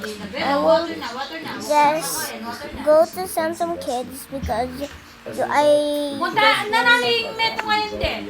I will just go to some kids because I Punta na namin metro ngayon din.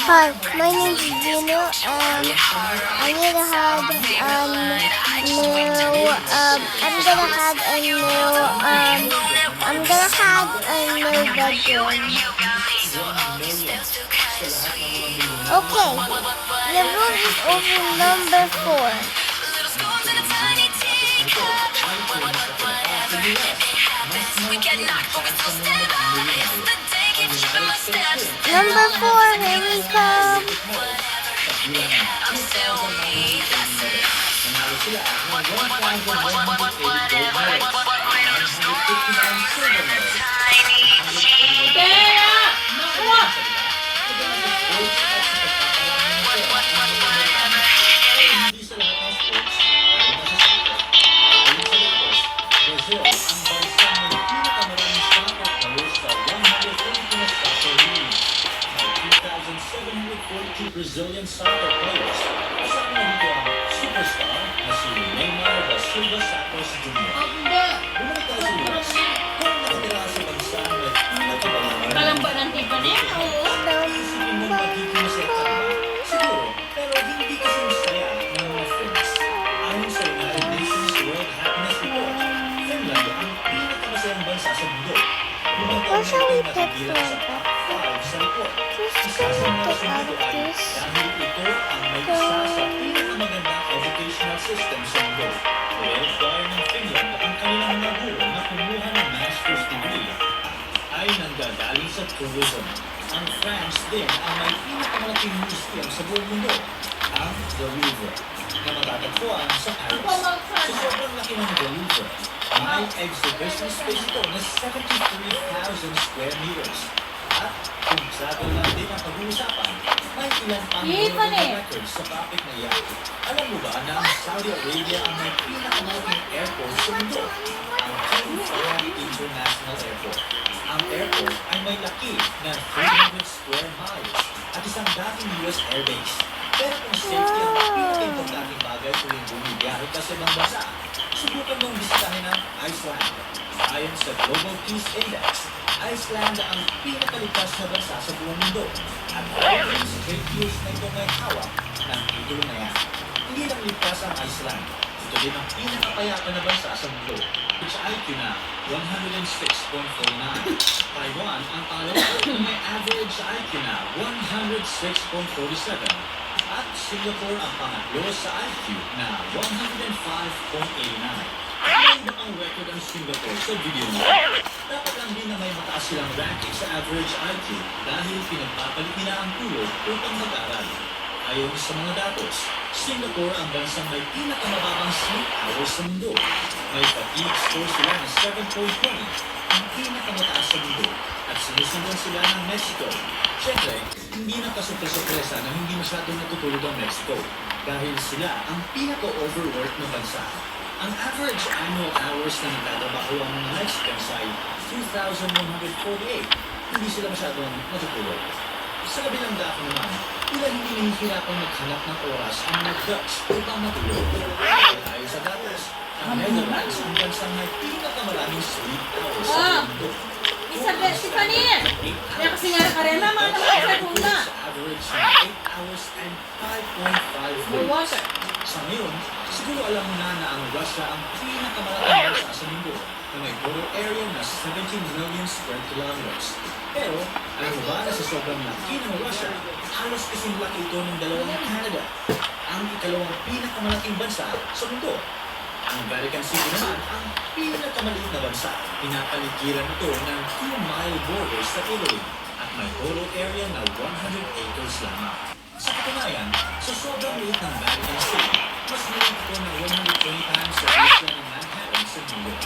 Hi, my name is Gino, and I need to have a new, I'm gonna have a new bedroom. Okay, the room is over number 4. Number 4, here we come. Kaya! Nakuha! Brazilian soccer players. Kasama dito ang superstar na si Neymar da Silva Santos Jr. Bumalik tayo sa US. Kung nakatira sa bansa na pinakabalangan, Kalamba ng Tiffany. Oo. isipin mo magiging masaya ka ba? Siguro, pero hindi kasi masaya ng mga friends. Ayon sa United Nations World Happiness Report, Finland ang pinakamasayang bansa sa mundo. Where shall we pick Bilang sa from? top 5 sa report. Just gonna get out of this. Dahil ito ang may isa sa pinakamagandang educational system sa mundo. I-require ng Finland ang kanilang mga guro na kumuha ng master's degree ay nanggagaling sa tourism. Ang France din ang may pinakamalaking museum sa buong mundo, ang The Louvre, na matatagpuan sa Paris. Sa sobrang laki ng The Louvre, may exhibition space ito na 73,000 square meters. At kung travel lang din ang pag-uusapan, may ilan pang Ipan eh. records sa topic na iyan. Alam mo ba na ang Saudi Arabia ang may pinakamalaking airport sa mundo? Ang King Fahd International Airport. Ang airport ay may laki na 300 square miles at isang dating US airbase. Pero kung safety ang pinaka-importanting bagay tuwing bumibiyahe ka sa ibang bansa, subukan mong bisitahin ang Iceland. Ayon sa Global Peace Index, Iceland ang pinakaligtas na bansa sa buong mundo. At dahil sa great news na ito may hawak ng titulo na yan. Hindi lang ligtas ang Iceland. Ito din ang pinakapayapa na bansa sa mundo. Which IQ na 106.49. Taiwan ang pangalawa na may average IQ na 106.47. At Singapore ang pangatlo sa IQ na 105.89. May iba ang record ang Singapore sa video mo. Dapat lang din na may mataas silang ranking sa average IQ dahil pinagpapalit nila ang tulog upang mag-aral. Ayon sa mga datos, Singapore ang bansang may pinakamababang sleep hours sa mundo. May fatigue score sila na 7.20, ang pinakamataas sa mundo, at sinusundan sila ng Mexico. Siyempre, hindi na kasupresa na hindi masyadong natutulog ang Mexico dahil sila ang pinaka-overworked na bansa. Ang average annual hours na nagtatrabaho ang mga Mexicans ay 2,148. Hindi sila masyadong natutulog. Sa kabilang dako naman, ilan hindi nahihirapang maghanap ng oras ang mga Dutch upang matulog. Ayon sa datos, ang Netherlands ang bansang may pinakamaraming sleep hours sa mundo. Isabel, Tiffany! Kaya kasi nga nakarela, mga nakasagunda. Sa average na 8 hours and 5.5 May days. water. Sa ngayon, siguro alam mo na ang Russia ang pinakamalaking bansa sa mundo na may total area na 17 million square kilometers. Pero, alam mo ba na sa sobrang laki ng Russia, halos kasing laki ito ng dalawang Canada, ang ikalawang pinakamalaking bansa sa mundo. Ang Vatican City naman ang pinakamaliit na bansa. Pinapaligiran ito ng 2-mile borders sa Italy at may total area na 100 acres lamang. Sa katunayan, sa sobrang liit ng Vatican City, mas maliit ito na 120 times sa isla ng Manhattan sa New York.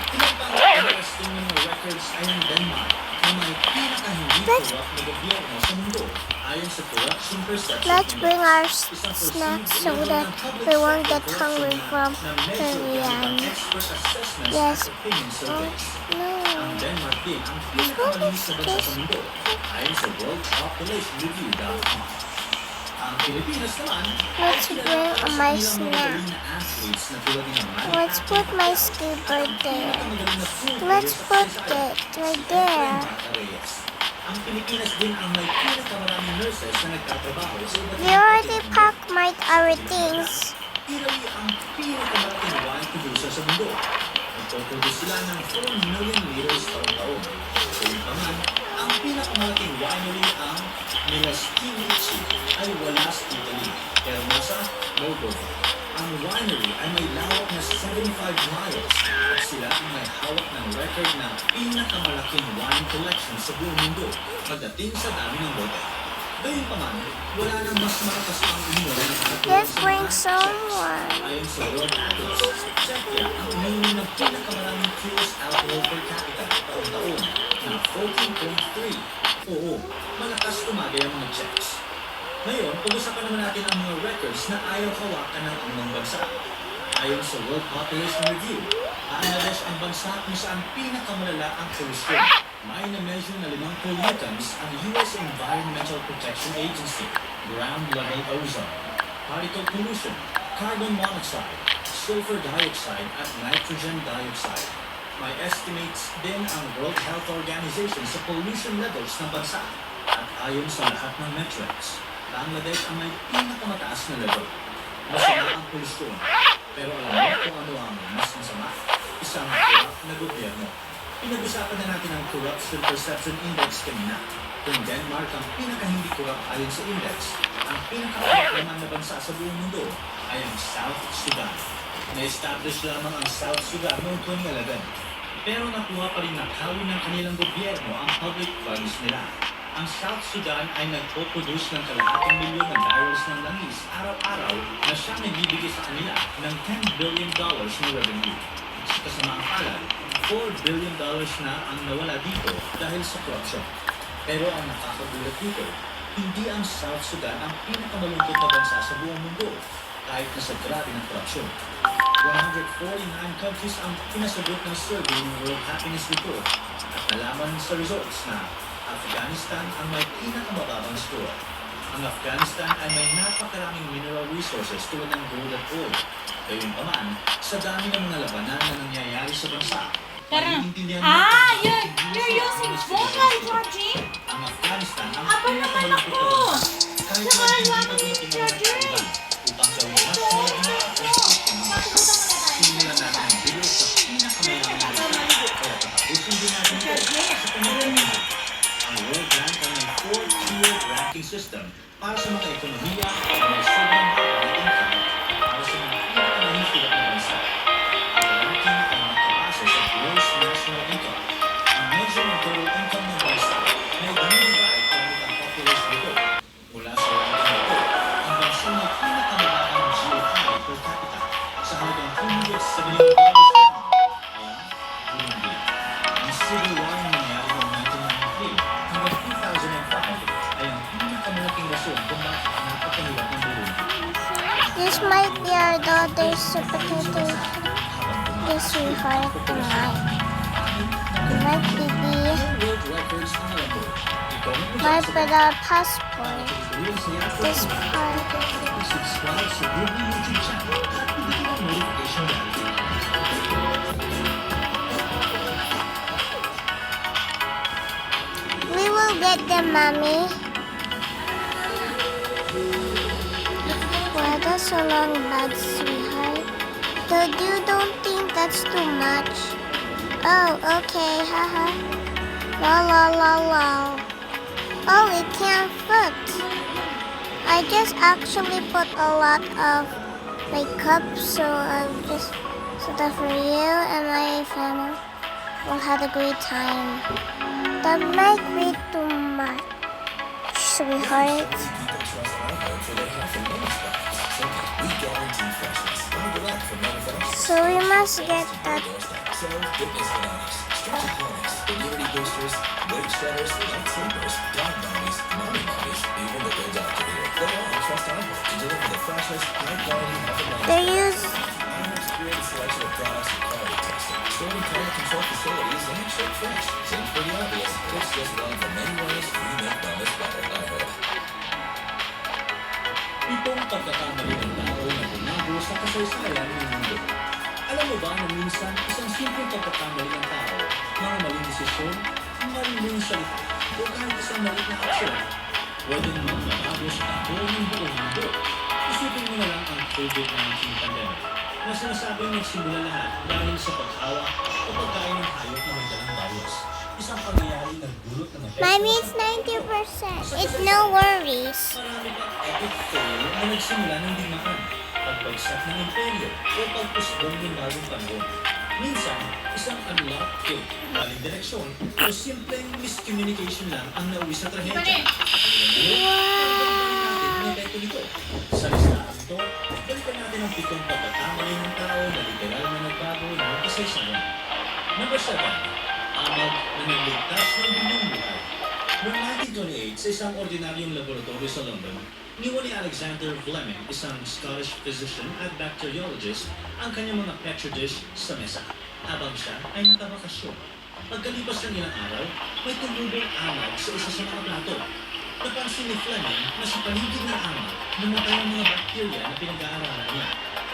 Ilan pang interesting ng mga records ay ng Denmark na may pinakahindi corrupt na gobyerno sa mundo. Ayon sa Corruption Perception Let's bring our Index, isang snacks so perceived that level ng public we won't sector get hungry corruption from na measure gamit ang Korean. expert assessments Yes. at opinion surveys. No. Ang Denmark din ang pinakamalinis na bansa sa mundo ayon sa worldpopulationreview.com. Ang Pilipinas naman Let's bring my snack. Let's put my skateboard there. Let's put it right there. Ang Pilipinas din ang may pinakamaraming nurses na nagtatrabaho sa iba't We already packed our things. Italy ang pinakamalaking wine producer sa mundo. Nagpo-produce sila ng 4 million liters taon-taon. Gayun pa man, ang pinakamalaking winery ang Milastinici ay wala sa Italy, pero nasa Moldova. Ang winery ay may lawak na 75 miles at sila ang may hawak ng record na pinakamalaking wine collection sa buong mundo pagdating sa dami ng bote. Gayun pa man, wala nang mas malakas pang uminom ng alcohol Let's sa bring bansa. someone. Ayon sa World Atlas, Czechia ang uminom ng pinakamaraming kilos alcohol per capita taon-taon na 14.3. Oo, malakas tumagay ang mga Czechs. Ngayon, pag-usapan naman natin ang mga records na ayaw hawakan ng anumang bansa. Ayon sa World Population Review, Bangladesh ang bansa kung saan pinakamalala ang pollution. May na-measure na 5 pollutants ang US Environmental Protection Agency, ground level ozone, particle pollution, carbon monoxide, sulfur dioxide at nitrogen dioxide. May estimates din ang World Health Organization sa pollution levels ng bansa. At ayon sa lahat ng metrics, Bangladesh ang may pinakamataas na level. Masama ang polusyon. Pero alam mo kung ano ang mas masama? Isang corrupt na gobyerno. Pinag-usapan na natin ang Corruption Perception Index kanina. Kung Denmark ang pinaka-hindi corrupt ayon sa index, ang pinaka-corrupt na bansa sa buong mundo ay ang South Sudan. Na-establish lamang ang South Sudan noong 2011. Pero nakuha pa rin nakawin ng kanilang gobyerno ang public funds nila. Ang South Sudan ay nagpo-produce ng kalahating milyon na barrels ng langis araw-araw na siyang nagbibigay sa kanila ng $10 billion na revenue. Sa kasamaang palad, $4 billion na ang nawala dito dahil sa corruption. Pero ang nakakagulat dito, hindi ang South Sudan ang pinakamalungkot na bansa sa buong mundo kahit na sa grabe ng korupsyon. 149 countries ang pinasagot ng survey ng World Happiness Report at nalaman sa results na Afghanistan ang may pinakamababang score. Ang Afghanistan ay may napakaraming mineral resources tulad ng gold at oil. Gayunpaman, sa dami ng mga labanan na nangyayari sa bansa, maiintindihan mo You're using phone while charging? ang Afghanistan ang Abang naman pinakamalungkot na ako! bansa kahit Saka na hindi wala pa nang dumating ang mga charger. Taliban upang gawing mas malaging ang constitution ng bansa. Simulan natin ang video sa pinakamayaman na bansa kaya tatapusin din natin ito sa pamamagitan. Ang World Bank ay may 4-tier ranking system para sa mga ekonomiya na may sobrang baba na income para sa mga pinakamahihirap na bansa. Ang ranking ay nakabase sa gross national income. Ang measure ng total income ng bansa na i-divide gamit ang population nito. Mula sa ranking na ito, ang bansa may pinakamababang GFI per capita sa halagang $270 per annum. Kaya, Burundi. Ang civil war na nangyari noong 1993 hanggang 2005 ay ang pinakamalaking rason kung bakit napakahirap ng Burundi. This might be our daughter's potato. This sweetheart tonight. It might be World records ang alam mo. Ikaw ang might be our passport. This part. subscribe sa Google YouTube channel at pindutin ang notification bell. We will get them, mommy. Wow, that's a long bag, sweetheart. But you don't think that's too much? Oh, okay, haha. La la la la. Oh, it can't fit. I just actually put a lot of makeup, so that for you and my family will have a great time. That might be too much, sweetheart. So we must get that. They use selection of products and quality testing, stored in climate control facilities and check fresh. Seems pretty obvious, but it's just one of the many ways we make dollars better. Itong pagkakamali ng tao na bumago sa kasaysayan ng mundo. Alam mo ba na minsan isang simpleng pagkakamali ng tao, mga maling desisyon, maling salita, o kahit isang maliit na aksyon, pwede namang mabago sa takbo ng buong mundo. Isipin mo na lang ang COVID-19 pandemic na sinasabing nagsimula lahat dahil sa paghawak o pagkain ng hayop na may dalang virus. Isang pangyayari na gulot ng Mommy, it's 90%. It's no worries. Marami pang epic fail na nagsimula ng digmaan, pagbagsak ng imperyo o pagpusbong ng bagong panahon. Minsan, isang unlocked cake, maling direksyon o simpleng miscommunication lang ang nauwi sa trahedya. Ang epekto nito. Sa listahan ito, balikan natin ang 7 pagkakamali ng tao na literal na nagbago ng kasaysayan. Number 7. Amag na nagligtas ng bilyong buhay. Noong 1928, sa isang ordinaryong laboratorio sa London, niwa ni Alexander Fleming, isang Scottish physician at bacteriologist, ang kanyang mga petri dish sa mesa, habang siya ay nakabakasyon. Pagkalipas ng ilang araw, may tumubong amag sa isa sa mga plato. Napansin ni Fleming na sa paligid ng amag, namatay ang mga bakterya na pinag-aaralan niya.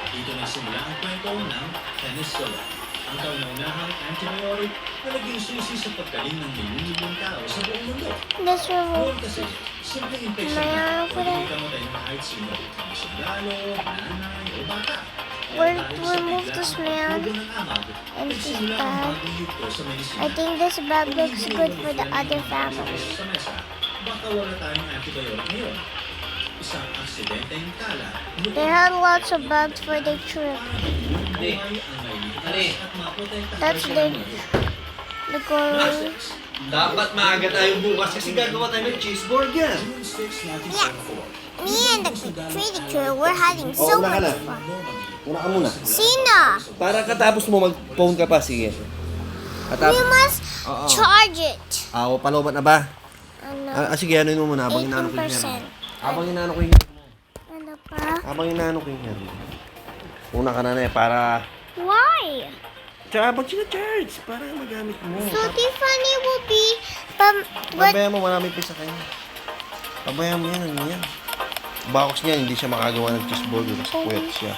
Dito nagsimula ang kwento ng penicillin, ang kauna-unahang antibiotic na naging susi sa paggaling ng milyon-milyong tao sa buong mundo. This will Noon kasi, simpleng infection na pwede kamatay ng kahit sino, mga sundalo, nanay, o bata. We'll remove the smell and this bag. I think this bag looks good for the other family. Sa mesa, baka wala tayong antibiotic ngayon. Isang aksidenteng kala, They had lots of bags for the trip. buhay ang may ligtas at maprotektahan That's sa the mundo. goal. Dapat maaga tayo bukas kasi gagawa tayo ng cheeseburger. June 6, 1944. Me and the pretty crew were having so una ka much na. fun. Una ka muna. Sina, Para katapos mo mag-phone ka pa, sige. we must Oo. charge it. Palobat na ba? Ano, Sige, ano mo muna habang inaano ko yung hair. 18%. Habang inaano ko yung hair mo. Ano pa? Habang inaano ko yung hair mo. Una ka na para... Why? Tsaka habang sina-charge, para magamit mo. So Tiffany will be, what? Pabayaan mo, marami pa sa kanya. Pabayaan mo yan, ano yan. Bakos niyan, hindi siya makagawa ng cheeseburger kasi puyat siya.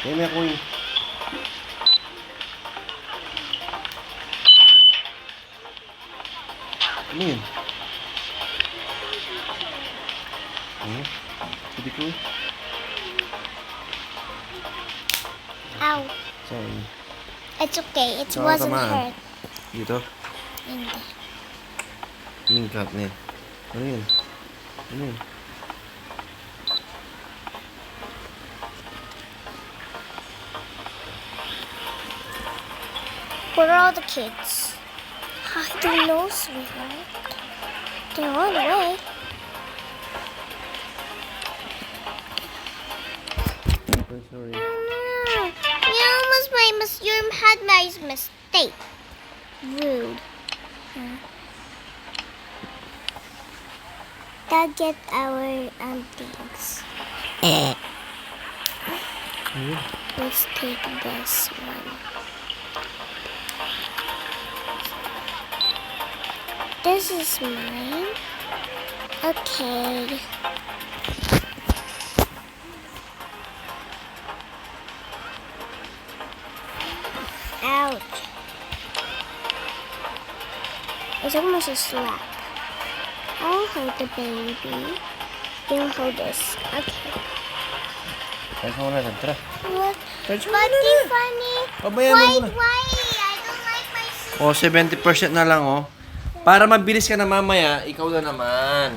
Kaya may ako yung... Ano yun? Sabi ko Ow. Sorry. It's okay. It Saan wasn't tamaan? hurt. Dito? Hindi. Mingkat na yun. Ano yun? Ano yun? Where are all the kids? I don't know, sweetheart. They're all away. Sorry. No. You had my mistake. Rude. Dad, get our things. Let's take this one. This is mine. Okay. Ouch. It's almost a slap. I'll hold the baby. You hold this. Okay. Kaya ka muna lang, tara. What? Charge mo But muna. Tiffany, Pabayaan mo muna. why? I don't like my sister. 70% na lang, Para mabilis ka na mamaya, ikaw na naman.